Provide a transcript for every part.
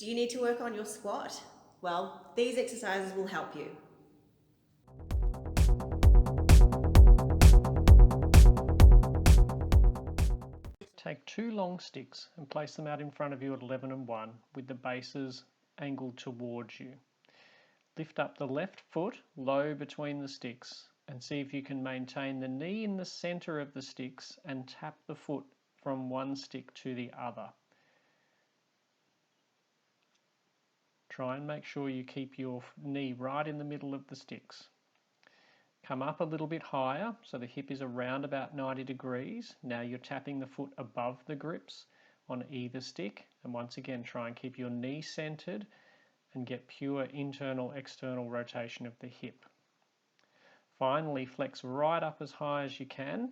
Do you need to work on your squat? Well, these exercises will help you. Take two long sticks and place them out in front of you at 11 and 1 with the bases angled towards you. Lift up the left foot low between the sticks and see if you can maintain the knee in the centre of the sticks and tap the foot from one stick to the other. Try and make sure you keep your knee right in the middle of the sticks. Come up a little bit higher so the hip is around about 90 degrees. Now you're tapping the foot above the grips on either stick, and once again try and keep your knee centered and get pure internal-external rotation of the hip. Finally, flex right up as high as you can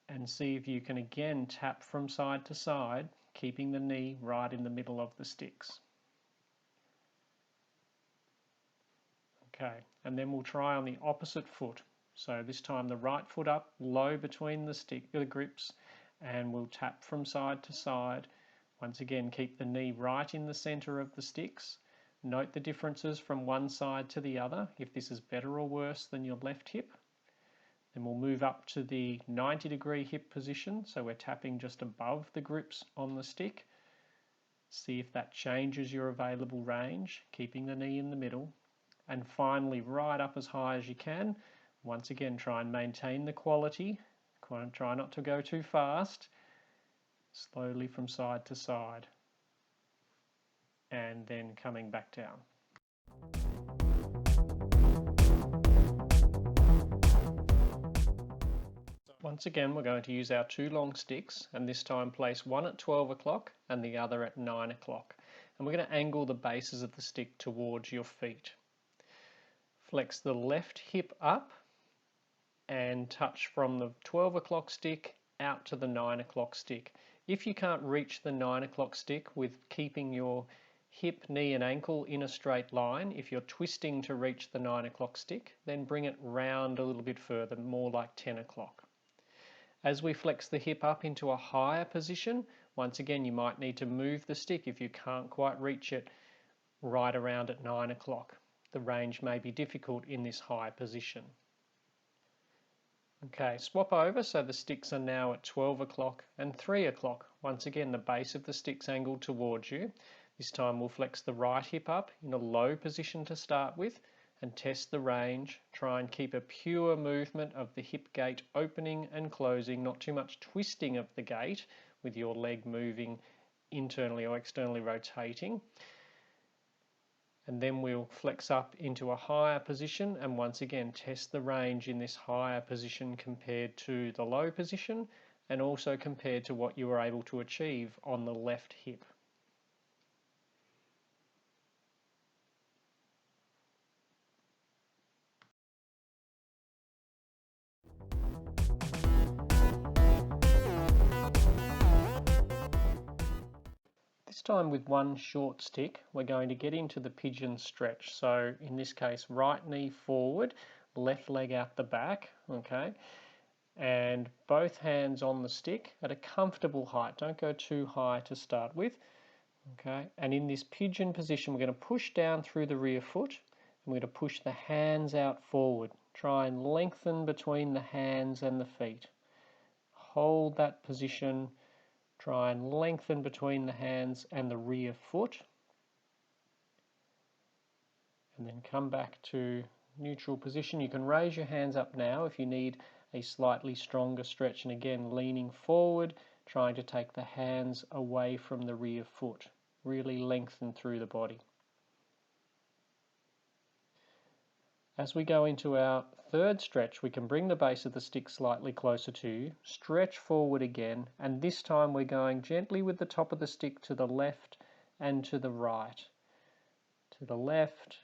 and see if you can again tap from side to side, keeping the knee right in the middle of the sticks. Okay, and then we'll try on the opposite foot. So this time the right foot up, low between the grips, and we'll tap from side to side. Once again, keep the knee right in the center of the sticks. Note the differences from one side to the other, if this is better or worse than your left hip. Then we'll move up to the 90-degree hip position, so we're tapping just above the grips on the stick. See if that changes your available range, keeping the knee in the middle. And finally, right up as high as you can. Once again, try and maintain the quality. Try not to go too fast. Slowly from side to side. And then coming back down. Once again, we're going to use our two long sticks, and this time place one at 12 o'clock and the other at 9 o'clock. And we're going to angle the bases of the stick towards your feet. Flex the left hip up and touch from the 12 o'clock stick out to the 9 o'clock stick. If you can't reach the 9 o'clock stick with keeping your hip, knee and ankle in a straight line, if you're twisting to reach the 9 o'clock stick, then bring it round a little bit further, more like 10 o'clock. As we flex the hip up into a higher position, once again you might need to move the stick if you can't quite reach it right around at 9 o'clock. The range may be difficult in this high position. Okay, swap over so the sticks are now at 12 o'clock and 3 o'clock. Once again, the base of the stick's angled towards you. This time we'll flex the right hip up in a low position to start with and test the range. Try and keep a pure movement of the hip gate opening and closing, not too much twisting of the gate with your leg moving internally or externally rotating. And then we'll flex up into a higher position and once again test the range in this higher position compared to the low position and also compared to what you were able to achieve on the left hip. This time with one short stick, we're going to get into the pigeon stretch. So in this case, right knee forward, left leg out the back, okay? And both hands on the stick at a comfortable height. Don't go too high to start with, okay? And in this pigeon position, we're going to push down through the rear foot, and we're going to push the hands out forward. Try and lengthen between the hands and the feet. Hold that position. Try and lengthen between the hands and the rear foot. And then come back to neutral position. You can raise your hands up now if you need a slightly stronger stretch. And again, leaning forward, trying to take the hands away from the rear foot. Really lengthen through the body. As we go into our third stretch, we can bring the base of the stick slightly closer to you, stretch forward again, and this time we're going gently with the top of the stick to the left and to the right. To the left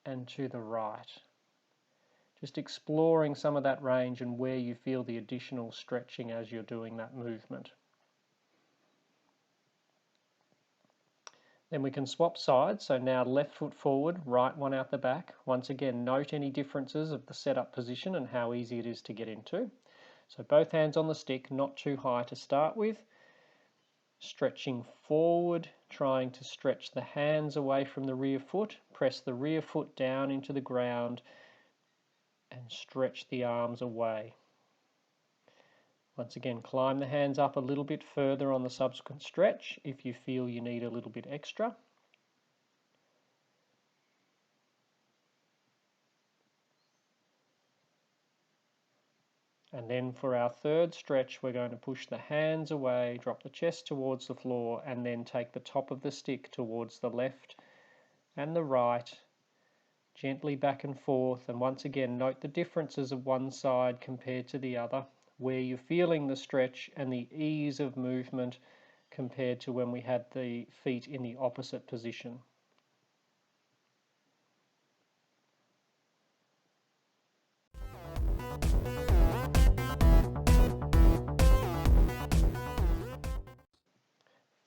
and to the right. Just exploring some of that range and where you feel the additional stretching as you're doing that movement. Then we can swap sides, so now left foot forward, right one out the back. Once again, note any differences of the setup position and how easy it is to get into. So both hands on the stick, not too high to start with. Stretching forward trying to stretch the hands away from the rear foot, press the rear foot down into the ground and stretch the arms away. Once again, climb the hands up a little bit further on the subsequent stretch if you feel you need a little bit extra. And then for our third stretch, we're going to push the hands away, drop the chest towards the floor, and then take the top of the stick towards the left and the right, gently back and forth. And once again, note the differences of one side compared to the other, where you're feeling the stretch and the ease of movement compared to when we had the feet in the opposite position.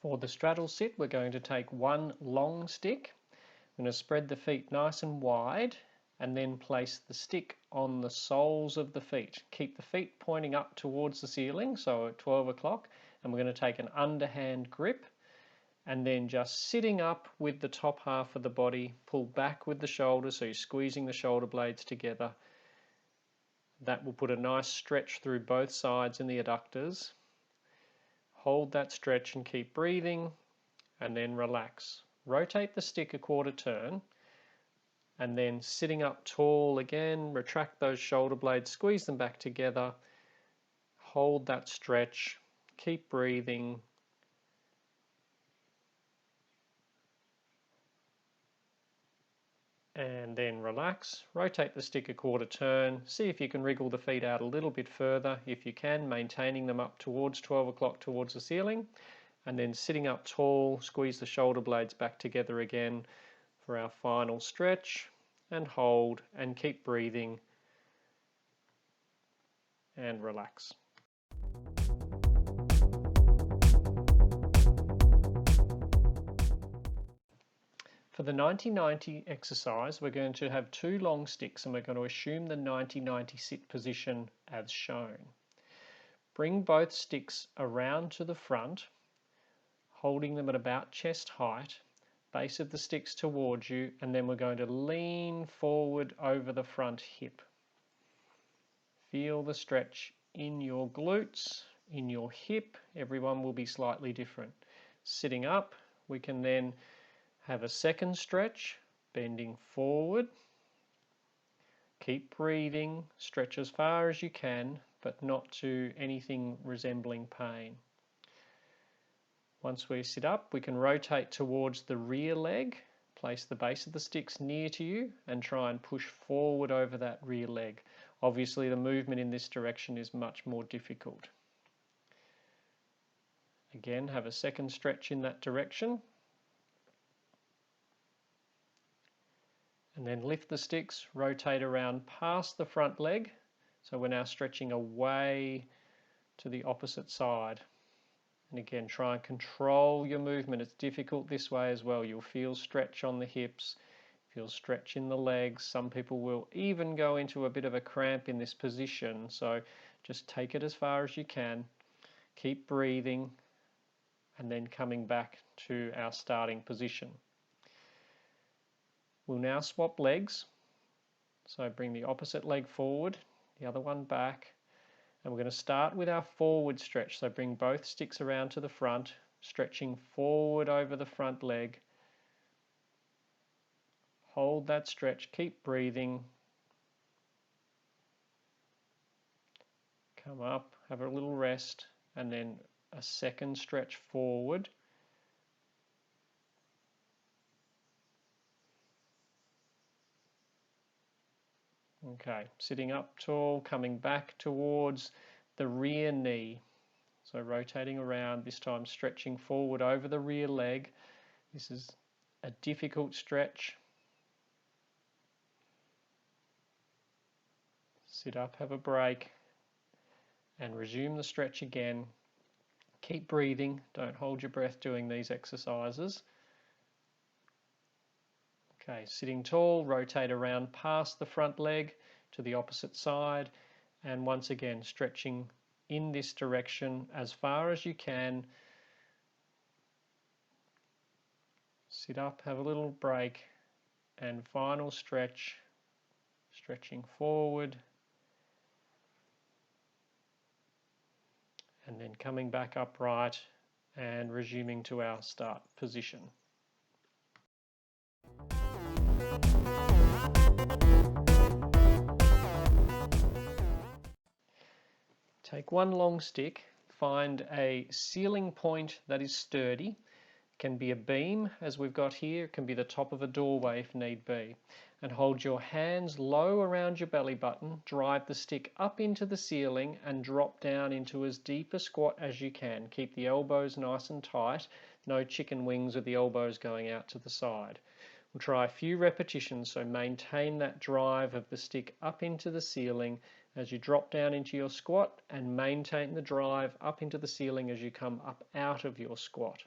For the straddle sit, we're going to take one long stick. I'm going to spread the feet nice and wide and then place the stick on the soles of the feet. Keep the feet pointing up towards the ceiling, so at 12 o'clock, and we're going to take an underhand grip and then just sitting up with the top half of the body, pull back with the shoulders, so you're squeezing the shoulder blades together. That will put a nice stretch through both sides in the adductors. Hold that stretch and keep breathing, and then relax. Rotate the stick a quarter turn, and then sitting up tall again, retract those shoulder blades, squeeze them back together, hold that stretch, keep breathing, and then relax. Rotate the stick a quarter turn, see if you can wriggle the feet out a little bit further. If you can, maintaining them up towards 12 o'clock towards the ceiling, and then sitting up tall, squeeze the shoulder blades back together again for our final stretch, and hold and keep breathing and relax. For the 90-90 exercise, we're going to have two long sticks and we're going to assume the 90-90 sit position as shown. Bring both sticks around to the front, holding them at about chest height, base of the sticks towards you, and then we're going to lean forward over the front hip. Feel the stretch in your glutes, in your hip. Everyone will be slightly different. Sitting up, we can then have a second stretch, bending forward. Keep breathing, stretch as far as you can, but not to anything resembling pain. Once we sit up, we can rotate towards the rear leg, place the base of the sticks near to you, and try and push forward over that rear leg. Obviously, the movement in this direction is much more difficult. Again, have a second stretch in that direction. And then lift the sticks, rotate around past the front leg. So we're now stretching away to the opposite side. And again, try and control your movement. It's difficult this way as well. You'll feel stretch on the hips, feel stretch in the legs. Some people will even go into a bit of a cramp in this position. So just take it as far as you can. Keep breathing and then coming back to our starting position. We'll now swap legs. So bring the opposite leg forward, the other one back. And we're going to start with our forward stretch. So bring both sticks around to the front, stretching forward over the front leg. Hold that stretch, keep breathing. Come up, have a little rest, and then a second stretch forward. Okay, sitting up tall, coming back towards the rear knee. So rotating around, this time stretching forward over the rear leg. This is a difficult stretch. Sit up, have a break, and resume the stretch again. Keep breathing, don't hold your breath doing these exercises. Okay, sitting tall, rotate around past the front leg to the opposite side, and once again stretching in this direction as far as you can. Sit up, have a little break, and final stretch, stretching forward, and then coming back upright and resuming to our start position. Take one long stick, find a ceiling point that is sturdy. It can be a beam, as we've got here, it can be the top of a doorway if need be. And hold your hands low around your belly button, drive the stick up into the ceiling and drop down into as deep a squat as you can. Keep the elbows nice and tight, no chicken wings with the elbows going out to the side. We'll try a few repetitions, so maintain that drive of the stick up into the ceiling as you drop down into your squat, and maintain the drive up into the ceiling as you come up out of your squat.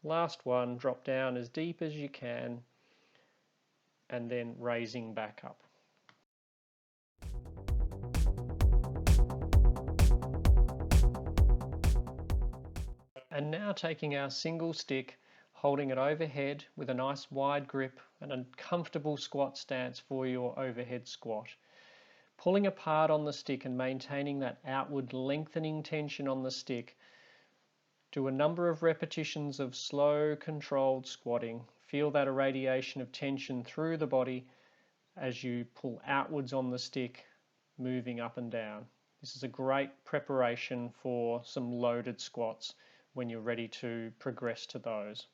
Last one, drop down as deep as you can and then raising back up. And now taking our single stick, holding it overhead with a nice wide grip and a comfortable squat stance for your overhead squat. Pulling apart on the stick and maintaining that outward lengthening tension on the stick. Do a number of repetitions of slow, controlled squatting. Feel that irradiation of tension through the body as you pull outwards on the stick, moving up and down. This is a great preparation for some loaded squats when you're ready to progress to those.